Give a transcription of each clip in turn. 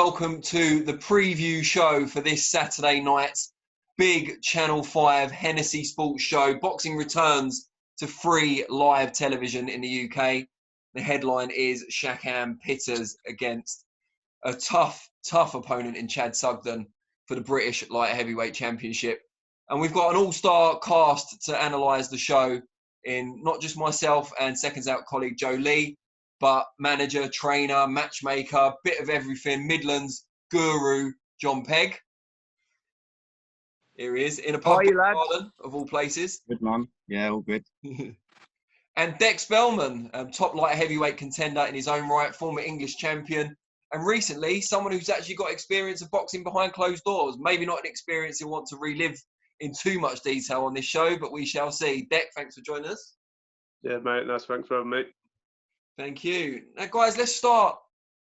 welcome to the preview show for this Saturday night's big Channel 5 Hennessy Sports show. Boxing returns to free live television in the UK. The headline is Shakan Pitters against a tough opponent in Chad Sugden for the British Light Heavyweight Championship. And we've got an all-star cast to analyse the show in not just myself and SecondsOut colleague Joe Leigh, but manager, trainer, matchmaker, bit of everything, Midlands guru, Jon Pegg. Here he is, in a pub garden, of all places. Good, man. Yeah, all good. And Dec Spelman, top light heavyweight contender in his own right, former English champion, and recently someone who's actually got experience of boxing behind closed doors. Maybe not an experience he'll want to relive in too much detail on this show, but we shall see. Dec, thanks for joining us. Yeah, mate. Nice. Thanks for having me. Thank you. Now, guys, let's start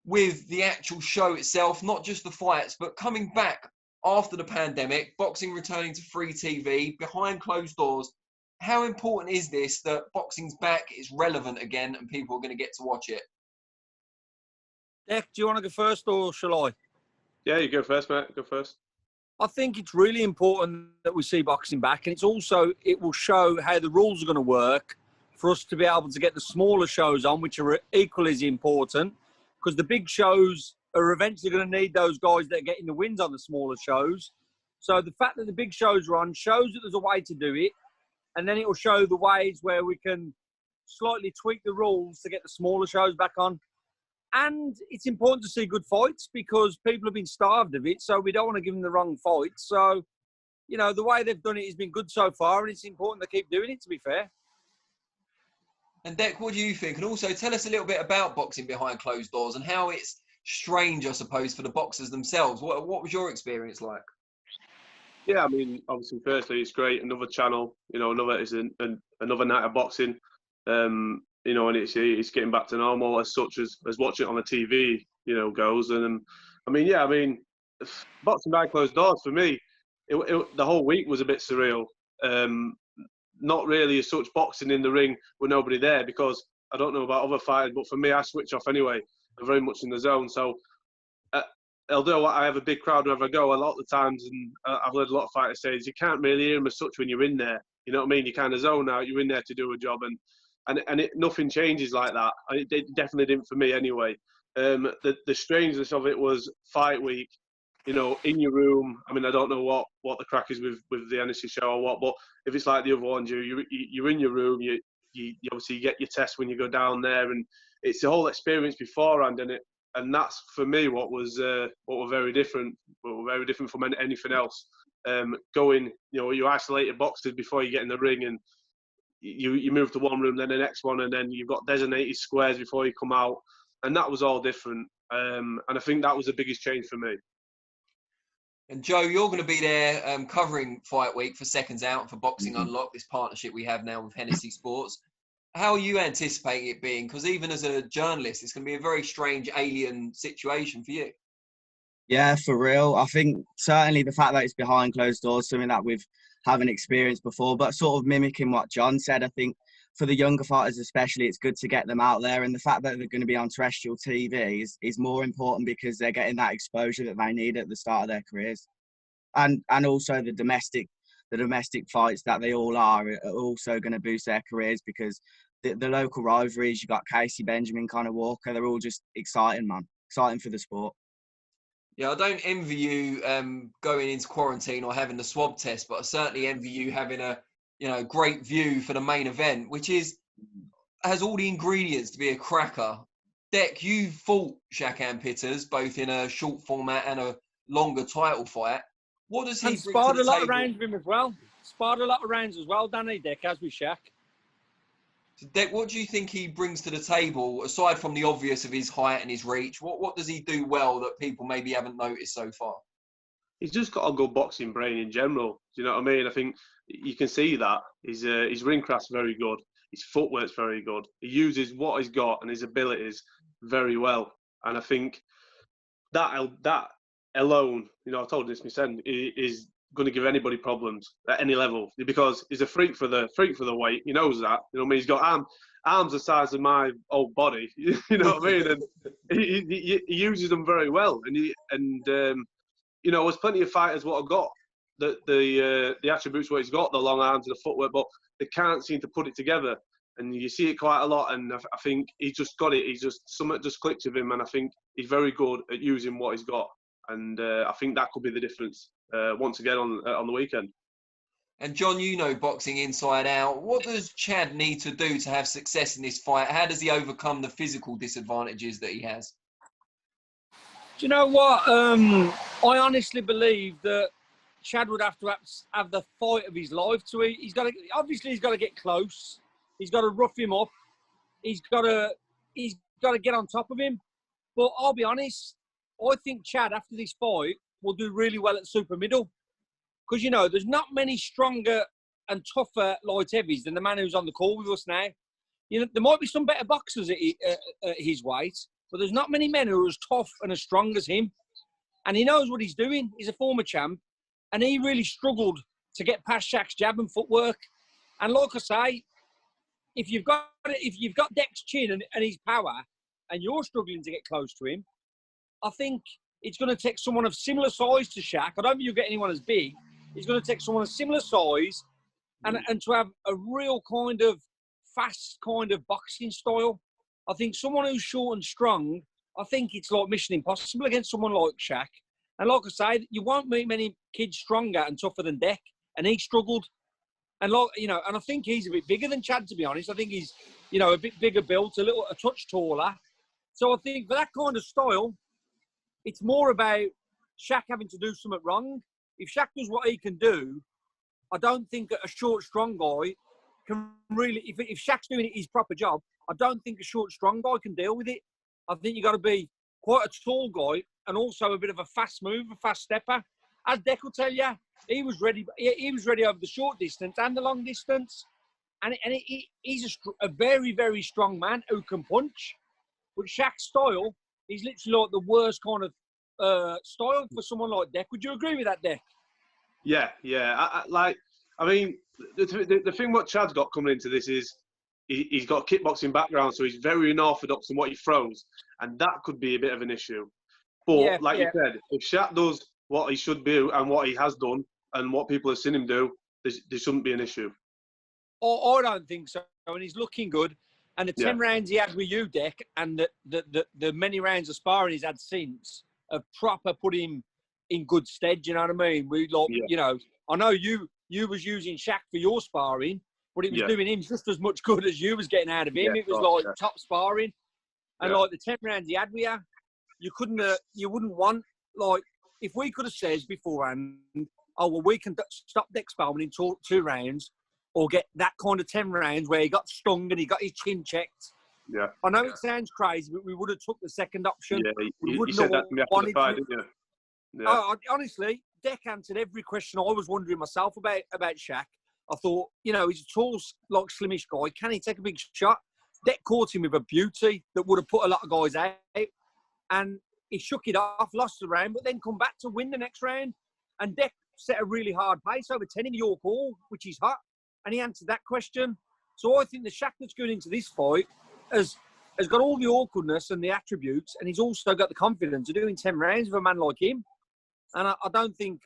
with the actual show itself, not just the fights, but coming back after the pandemic, boxing returning to free TV, behind closed doors. How important is this that boxing's back, it's relevant again, and people are going to get to watch it? Dec, do you want to go first or shall I? Yeah, you go first, mate. Go first. I think it's really important that we see boxing back, and it will show how the rules are going to work for us to be able to get the smaller shows on, which are equally as important, because the big shows are eventually going to need those guys that are getting the wins on the smaller shows. So the fact that the big shows are on shows that there's a way to do it, and then it will show the ways where we can slightly tweak the rules to get the smaller shows back on. And it's important to see good fights because people have been starved of it, so we don't want to give them the wrong fights. So, you know, the way they've done it has been good so far, and it's important to keep doing it, to be fair. And Dec, what do you think? And also tell us a little bit about boxing behind closed doors and how it's strange, I suppose, for the boxers themselves. What was your experience like? Yeah, I mean, obviously, firstly, it's great. Another channel, you know, another night of boxing. You know, and it's getting back to normal as such as watching it on the TV, you know, goes. And boxing behind closed doors for me, the whole week was a bit surreal. Not really as such boxing in the ring with nobody there, because I don't know about other fighters, but for me, I switch off anyway. I'm very much in the zone. So, although I have a big crowd wherever I go, a lot of the times, and I've heard a lot of fighters say, you can't really hear them as such when you're in there. You know what I mean? You kind of zone out. You're in there to do a job, and nothing changes like that. It definitely didn't for me anyway. The strangeness of it was fight week. You know, in your room. I mean, I don't know what the crack is with the Hennessy show or what, but if it's like the other ones, you're in your room. You obviously get your test when you go down there, and it's the whole experience beforehand, and that's for me what were very different. What were very different from anything else. Going, you know, you isolated boxers before you get in the ring, and you move to one room, then the next one, and then you've got designated squares before you come out, and that was all different. And I think that was the biggest change for me. And Joe, you're going to be there covering Fight Week for SecondsOut, for Boxing Unlocked, this partnership we have now with Hennessy Sports. How are you anticipating it being? Because even as a journalist, it's going to be a very strange alien situation for you. Yeah, for real. I think certainly the fact that it's behind closed doors, something that we've haven't experienced before, but sort of mimicking what Jon said, I think for the younger fighters especially, it's good to get them out there. And the fact that they're going to be on terrestrial TV is more important because they're getting that exposure that they need at the start of their careers. And also the domestic fights that they all are also going to boost their careers, because the local rivalries, you got Casey Benjamin, Conor Walker, they're all just exciting, man. Exciting for the sport. Yeah, I don't envy you going into quarantine or having the swab test, but I certainly envy you having a great view for the main event, which has all the ingredients to be a cracker. Dec, you fought Shakan Pitters both in a short format and a longer title fight. What does he bring to the table? Sparred a lot of rounds with him as well. Sparred a lot of rounds as well, Danny Dec, as with Shaq. So Dec, what do you think he brings to the table, aside from the obvious of his height and his reach? What does he do well that people maybe haven't noticed so far? He's just got a good boxing brain in general. Do you know what I mean? I think you can see that. His ring craft's very good. His footwork's very good. He uses what he's got and his abilities very well. And I think that alone, you know, I told this myself, is going to give anybody problems at any level because he's a freak for the weight. He knows that. You know what I mean? He's got arms the size of my old body. You know what I mean? And he uses them very well. And you know, there's plenty of fighters what have got the attributes what he's got, the long arms and the footwork, but they can't seem to put it together. And you see it quite a lot. And I think he's just got it. Something just clicks with him. And I think he's very good at using what he's got. And I think that could be the difference once again on the weekend. And John, you know boxing inside out. What does Chad need to do to have success in this fight? How does he overcome the physical disadvantages that he has? Do you know what? I honestly believe that Chad would have to have the fight of his life to it. He's got to get close. He's got to rough him up. He's got to get on top of him. But I'll be honest, I think Chad, after this fight, will do really well at super middle. Because, you know, there's not many stronger and tougher light heavies than the man who's on the call with us now. You know, there might be some better boxers at his weight, but there's not many men who are as tough and as strong as him. And he knows what he's doing. He's a former champ. And he really struggled to get past Shaq's jab and footwork. And like I say, if you've got Dec's chin and his power, and you're struggling to get close to him, I think it's going to take someone of similar size to Shaq. I don't think you'll get anyone as big. It's going to take someone of similar size and to have a real kind of fast kind of boxing style. I think someone who's short and strong, I think it's like mission impossible against someone like Shaq. And like I say, you won't meet many kids stronger and tougher than Dec, and he struggled. And like, you know, and I think he's a bit bigger than Chad, to be honest. I think he's, you know, a bit bigger built, a touch taller. So I think for that kind of style, it's more about Shaq having to do something wrong. If Shaq does what he can do, I don't think a short, strong guy can really... If Shaq's doing his proper job, I don't think a short, strong guy can deal with it. I think you've got to be quite a tall guy and also a bit of a fast mover, a fast stepper. As Dec will tell you, he was ready. He was ready over the short distance and the long distance. And he's a very, very strong man who can punch. But Shaq's style... He's literally like the worst kind of style for someone like Dec. Would you agree with that, Dec? Yeah. I mean, the thing what Chad's got coming into this is he's got a kickboxing background, so he's very unorthodox in what he throws, and that could be a bit of an issue. But you said, if Shaq does what he should do and what he has done and what people have seen him do, there shouldn't be an issue. I don't think so. And he's looking good. And the 10 rounds he had with you, Dec, and the many rounds of sparring he's had since have proper put him in good stead. You know what I mean? You know, I know you was using Shaq for your sparring, but it was doing him just as much good as you was getting out of him. It was top sparring. And like the 10 rounds he had with you, you wouldn't want, like, if we could have said beforehand, oh, well, we can stop Dec Spelman in two rounds, or get that kind of 10 rounds where he got stung and he got his chin checked. Yeah. I know it sounds crazy, but we would have took the second option. Yeah, you said that to me after the fight, didn't you? Yeah. Honestly, Dec answered every question I was wondering myself about Shaq. I thought, you know, he's a tall, like, slimish guy. Can he take a big shot? Dec caught him with a beauty that would have put a lot of guys out. And he shook it off, lost the round, but then come back to win the next round. And Dec set a really hard pace over 10 in York Hall, which is hot. And he answered that question. So I think the Shaq that's going into this fight has got all the awkwardness and the attributes, and he's also got the confidence of doing 10 rounds with a man like him. And I don't think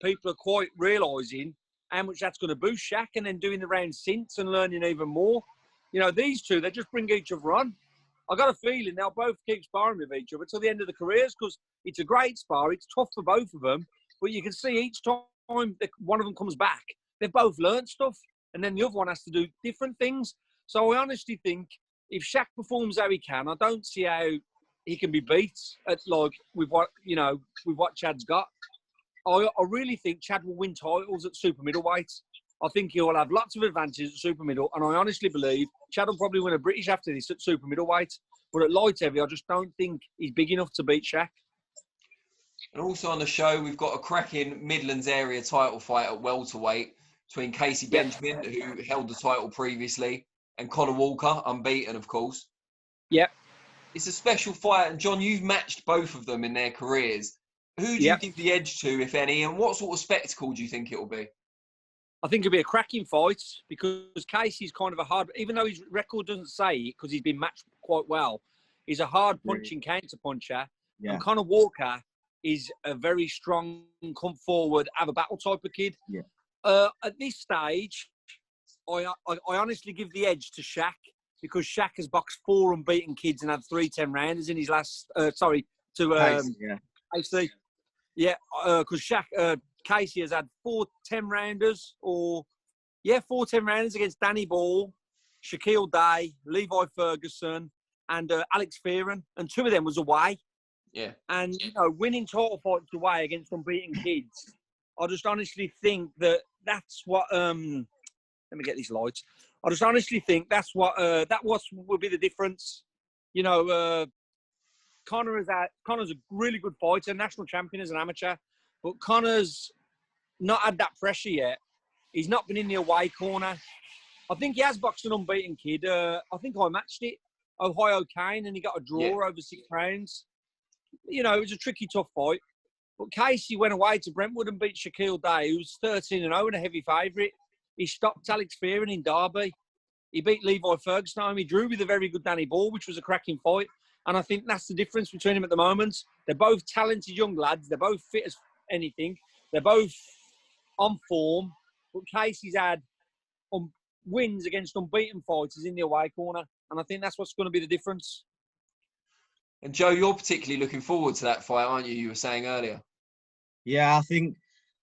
people are quite realising how much that's going to boost Shaq, and then doing the rounds since and learning even more. You know, these two, they just bring each other on. I got a feeling they'll both keep sparring with each other till the end of the careers, because it's a great spar. It's tough for both of them. But you can see each time one of them comes back, they've both learned stuff. And then the other one has to do different things. So I honestly think if Shaq performs how he can, I don't see how he can be beat at, like, with what Chad's got. I really think Chad will win titles at super middleweight. I think he'll have lots of advantages at super middle, and I honestly believe Chad will probably win a British after this at super middleweight. But at light heavy, I just don't think he's big enough to beat Shaq. And also on the show, we've got a cracking Midlands area title fight at welterweight between Casey Benjamin, who held the title previously, and Conor Walker, unbeaten, of course. Yep. It's a special fight, and John, you've matched both of them in their careers. Who do you give the edge to, if any, and what sort of spectacle do you think it will be? I think it'll be a cracking fight because Casey's kind of a hard, even though his record doesn't say it because he's been matched quite well, he's a hard punching counter puncher. Yeah. And Conor Walker is a very strong, come forward, have a battle type of kid. Yeah. At this stage, I honestly give the edge to Shaq because Shaq has boxed 4 unbeaten kids and had 3 10-rounders in his last. Casey. Yeah, because Shaq. Casey has had 4 10-rounders, 4 10-rounders against Danny Ball, Shaquille Day, Levi Ferguson, and Alex Fearon, and 2 of them was away. Yeah. And, winning title fights away against unbeaten kids, I just honestly think that's what, let me get these lights. I just honestly think that's what, will be the difference. Conor's a really good fighter, national champion as an amateur, but Conor's not had that pressure yet. He's not been in the away corner. I think he has boxed an unbeaten kid. I think I matched it, Ohio Kane, and he got a draw over 6 rounds. It was a tricky, tough fight. But Casey went away to Brentwood and beat Shaquille Day, who's 13-0 and a heavy favourite. He stopped Alex Fearon in Derby. He beat Levi Ferguson. He drew with a very good Danny Ball, which was a cracking fight. And I think that's the difference between them at the moment. They're both talented young lads. They're both fit as anything. They're both on form. But Casey's had wins against unbeaten fighters in the away corner. And I think that's what's going to be the difference. And Joe, you're particularly looking forward to that fight, aren't you? You were saying earlier. Yeah, I think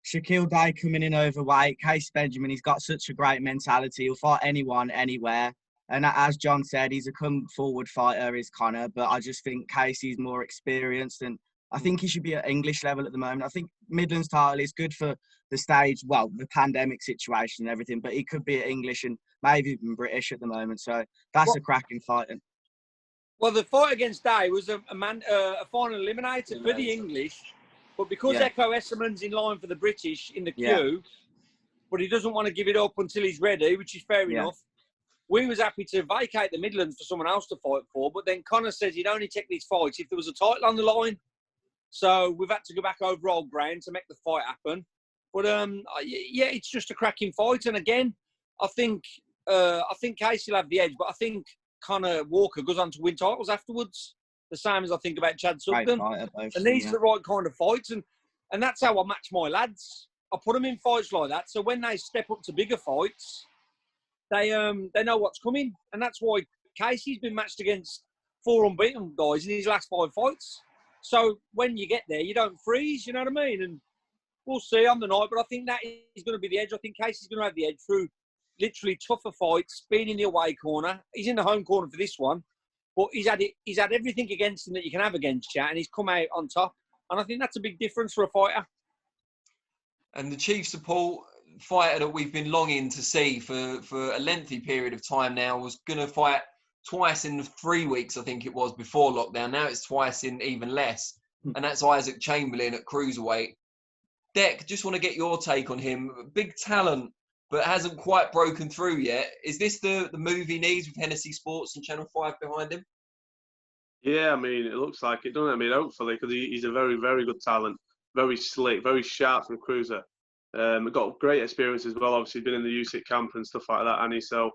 Shaquille Day coming in overweight. Case Benjamin, he's got such a great mentality. He'll fight anyone, anywhere. And as John said, he's a come-forward fighter, is Conor. But I just think Casey's more experienced. And I think he should be at English level at the moment. I think Midlands title is good for the stage, well, the pandemic situation and everything. But he could be at English and maybe even British at the moment. So that's a cracking fight. Well, the fight against Day was a final eliminator for the English. But because Echo Esserman's in line for the British in the queue, but he doesn't want to give it up until he's ready, which is fair enough. We was happy to vacate the Midlands for someone else to fight for, but then Conor says he'd only take these fights if there was a title on the line. So we've had to go back over old ground to make the fight happen. But it's just a cracking fight. And again, I think Casey will have the edge, but I think Conor Walker goes on to win titles afterwards. The same as I think about Chad Sugden. And these are the right kind of fights. And that's how I match my lads. I put them in fights like that. So when they step up to bigger fights, they know what's coming. And that's why Casey's been matched against 4 unbeaten guys in his last 5 fights. So when you get there, you don't freeze, you know what I mean? And we'll see on the night. But I think that is going to be the edge. I think Casey's going to have the edge through literally tougher fights, being in the away corner. He's in the home corner for this one. But he's had everything against him that you can have against you, and he's come out on top. And I think that's a big difference for a fighter. And the chief support fighter that we've been longing to see for a lengthy period of time now was going to fight twice in 3 weeks, I think it was, before lockdown. Now it's twice in even less. And that's Isaac Chamberlain at cruiserweight. Dec, just want to get your take on him. Big talent, but hasn't quite broken through yet. Is this the move he needs with Hennessy Sports and Channel 5 behind him? Yeah, I mean, it looks like it, doesn't it? I mean, hopefully, because he's a very, very good talent. Very slick, very sharp from cruiser. Got great experience as well. Obviously, been in the USIC camp and stuff like that, and so,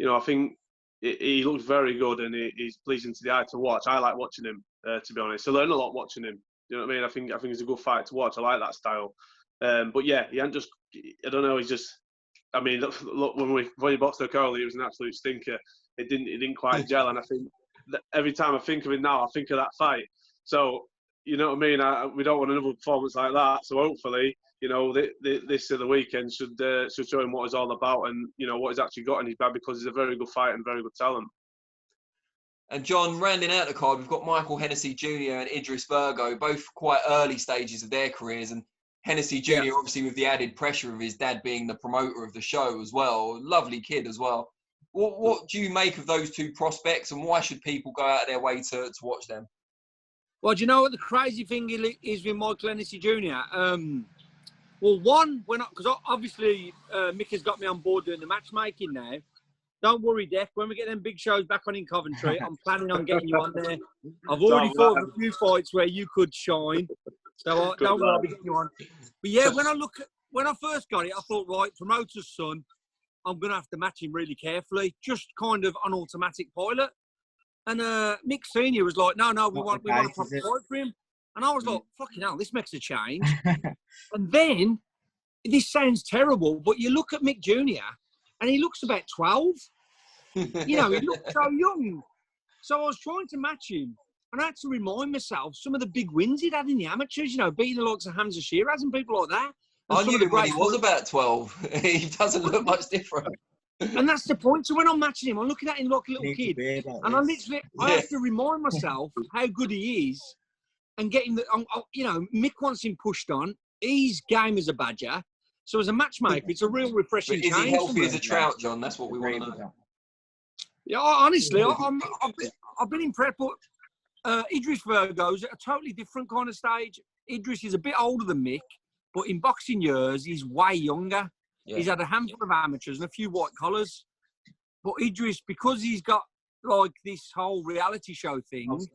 I think he looks very good and he's pleasing to the eye to watch. I like watching him, to be honest. I learn a lot watching him. You know what I mean? I think he's a good fight to watch. I like that style. But yeah, he ain't just. I don't know. He's just. I mean, look when he boxed O'Connell, it was an absolute stinker. It didn't quite gel, and I think that every time I think of it now, I think of that fight. So you know what I mean? We don't want another performance like that. So hopefully, this the weekend should show him what it's all about and what he's actually got in his bag, because he's a very good fighter and very good talent. And John, rounding out the card, we've got Michael Hennessy Jr. and Idris Virgo, both quite early stages of their careers. And Hennessy Jr. obviously with the added pressure of his dad being the promoter of the show as well. Lovely kid as well. What do you make of those two prospects, and why should people go out of their way to watch them? Well, do you know what the crazy thing is with Michael Hennessy Jr.? Well, one, because obviously Mick has got me on board doing the matchmaking now. Don't worry, Dec. When we get them big shows back on in Coventry, I'm planning on getting you on there. I've already thought of a few fights where you could shine. So don't worry, I'll be getting you on. But yeah, when I first got it, I thought, right, promoter's son, I'm going to have to match him really carefully, just kind of on automatic pilot. And Mick Sr. was like, no, we want a proper fight for him. And I was like, fucking hell, this makes a change. And then, this sounds terrible, but you look at Mick Jr. and he looks about 12. You know, he looks so young. So I was trying to match him. And I had to remind myself some of the big wins he'd had in the amateurs, you know, beating the likes of Hamza Shiraz and people like that. And I knew him when he was about 12. He doesn't look much different. And that's the point. So when I'm matching him, I'm looking at him like a little kid. And I have to remind myself how good he is and get him, you know, Mick wants him pushed on. He's game as a badger. So as a matchmaker, it's a real refreshing change. Is he healthy as a trout, John? That's what we want to know. Yeah, honestly, I've been impressed. But Idris Virgo's at a totally different kind of stage. Idris is a bit older than Mick, but in boxing years, he's way younger. Yeah. He's had a handful of amateurs and a few white collars. But Idris, because he's got like this whole reality show thing,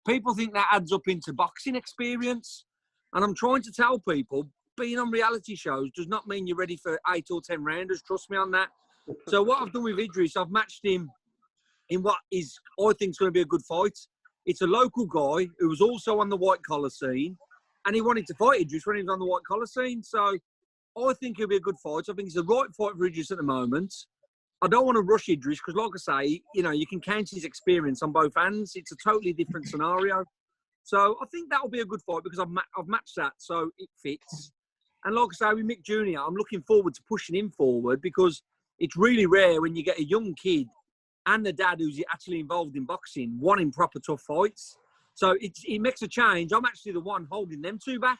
people think that adds up into boxing experience. And I'm trying to tell people, being on reality shows does not mean you're ready for 8 or 10 rounders. Trust me on that. So what I've done with Idris, I've matched him in what is, I think, is going to be a good fight. It's a local guy who was also on the white collar scene, and he wanted to fight Idris when he was on the white collar scene. So I think it'll be a good fight. I think it's the right fight for Idris at the moment. I don't want to rush Idris because, like I say, you know, you can count his experience on both hands. It's a totally different scenario. So I think that'll be a good fight because I've matched that, so it fits. And like I say, with Mick Jr., I'm looking forward to pushing him forward because it's really rare when you get a young kid and the dad who's actually involved in boxing wanting proper tough fights. So it makes a change. I'm actually the one holding them two back.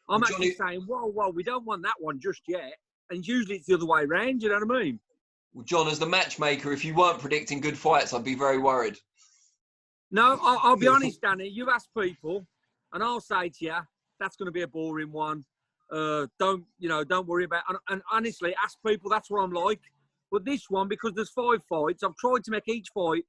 I'm actually saying, whoa, we don't want that one just yet. And usually it's the other way around, you know what I mean? Well, John, as the matchmaker, if you weren't predicting good fights, I'd be very worried. No, I'll be honest, Danny. You've asked people, and I'll say to you, that's going to be a boring one. Don't worry about it. And honestly, ask people, that's what I'm like. But this one, because there's 5 fights, I've tried to make each fight,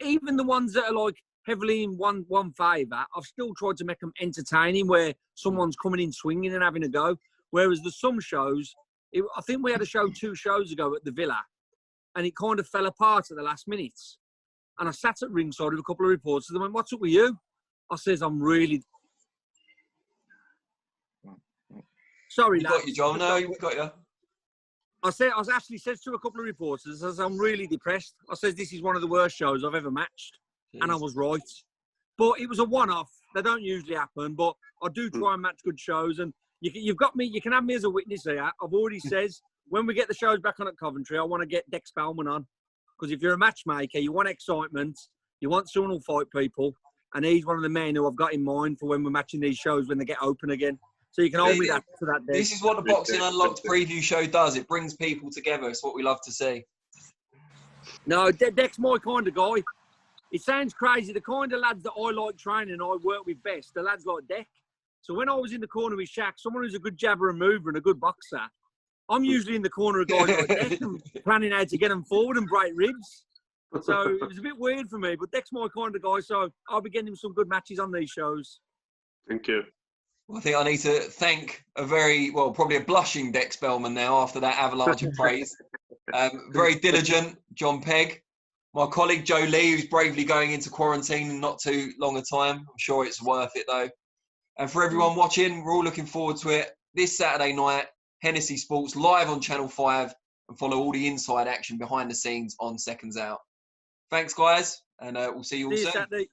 even the ones that are like heavily in one favour, I've still tried to make them entertaining where someone's coming in swinging and having a go. Whereas there's some shows, I think we had a show 2 shows ago at the Villa, and it kind of fell apart at the last minute. And I sat at ringside with a couple of reporters and they went, "What's up with you?" I says, "I'm really..." Sorry, lads. We got you, John. No, we got you. I actually said to a couple of reporters, I says, "I'm really depressed." I says, "This is one of the worst shows I've ever matched." Jeez. And I was right. But it was a one-off. They don't usually happen, but I do try and match good shows. And you've got me, you can have me as a witness here. I've already says, when we get the shows back on at Coventry, I want to get Dec Spelman on. Because if you're a matchmaker, you want excitement, you want someone who'll fight people, and he's one of the men who I've got in mind for when we're matching these shows when they get open again. So you can hold me that to that day. This is what the Boxing Unlocked preview show does. It brings people together. It's what we love to see. No, Dec's my kind of guy. It sounds crazy. The kind of lads that I like training and I work with best, the lads like Dec. So when I was in the corner with Shaq, someone who's a good jabber and mover and a good boxer, I'm usually in the corner of guys like Dec and planning how to get them forward and break ribs. So it was a bit weird for me, but Dec's my kind of guy, so I'll be getting him some good matches on these shows. Thank you. Well, I think I need to thank probably a blushing Dec Spelman now after that avalanche of praise. Very diligent, Jon Pegg. My colleague Joe Leigh, who's bravely going into quarantine in not too long a time. I'm sure it's worth it, though. And for everyone watching, we're all looking forward to it this Saturday night. Hennessy Sports live on Channel 5, and follow all the inside action behind the scenes on Seconds Out. Thanks, guys, and we'll see you all soon.